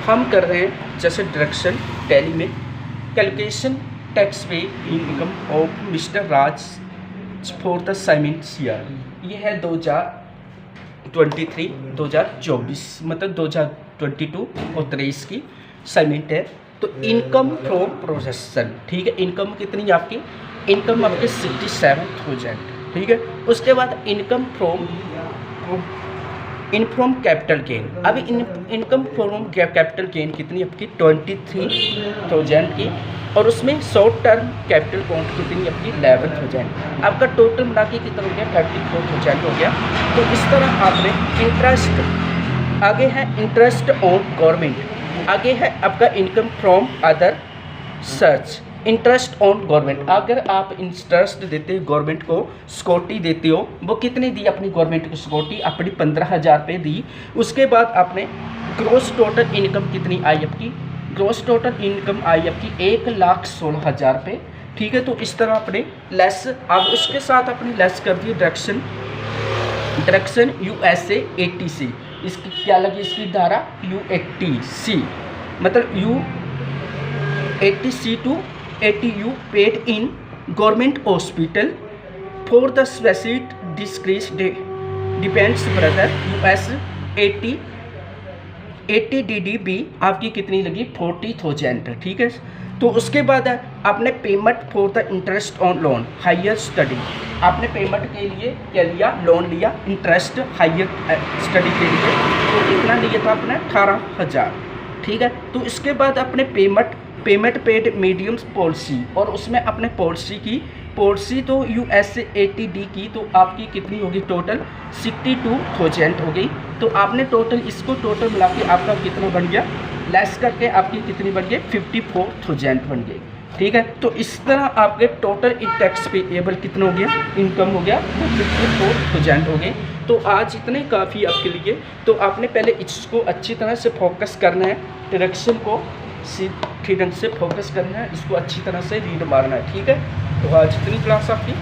हम कर रहे हैं जैसे डायरेक्शन टैली में कैलकुलेशन टैक्स पे income of mister Raj for the assessment year. ये है 2023-2024 मतलब 2022 और 23 की साइमेंट है। तो इनकम फ्रॉम प्रोसेसन, ठीक है, इनकम कितनी आपकी, इनकम आपके 67,000, ठीक है। उसके बाद इनकम फ्रॉम कैपिटल गेन। अभी इनकम फ्रॉम कैपिटल गेन कितनी आपकी 23,000 की, और उसमें शॉर्ट टर्म कैपिटल अकाउंट कितनी आपकी 11,000। आपका टोटल मिला के कितना हो गया 34,000 हो गया। तो इस तरह आपने इंटरेस्ट, आगे है इंटरेस्ट ऑन गवर्नमेंट, आगे है आपका income from other search, interest on government. अगर आप इंटरेस्ट देते हो गवर्नमेंट को, सिक्योरिटी देते हो, वो कितनी दी अपनी गवर्नमेंट को सिक्योरिटी, अपनी 15,000 रुपये दी। उसके बाद आपने ग्रोस टोटल इनकम कितनी आई आपकी, ग्रोस टोटल इनकम आई आपकी 1,16,000 रुपये, ठीक है। तो इस तरह आपने लेस, अब उसके साथ अपनी लेस कर दी डायरेक्शन USA 80C। इसकी क्या लगी, इसकी धारा U80C, मतलब U80C to 80U paid in government hospital for the specific डिस्क्रीज डिपेंड्स ब्रदर US 80 DDB आपकी कितनी लगी 40,000, ठीक है। तो उसके बाद आपने payment for the interest on loan higher study, आपने पेमेंट के लिए क्या लिया, लोन लिया इंटरेस्ट हायर स्टडी के लिए। तो कितना लिया था आपने 18,000, ठीक है। तो इसके बाद अपने पेमेंट पेड मीडियम पॉलिसी, और उसमें अपने पॉलिसी तो USA 80D की, तो आपकी कितनी होगी टोटल 62,000 हो गई। तो आपने टोटल इसको टोटल मिला के आपका कितना बन गया, लेस करके आपकी कितनी बन गई 54,000 बन गई, ठीक है। तो इस तरह आपके टोटल टैक्स पेएबल कितना हो गया, इनकम हो गया 54,000 हो गई। तो आज इतने काफ़ी आपके लिए। तो आपने पहले इसको अच्छी तरह से फोकस करना है, डायरेक्शन को ठीक ढंग से फोकस करना है, इसको अच्छी तरह से रीड मारना है, ठीक है। तो आज इतनी क्लास आपकी।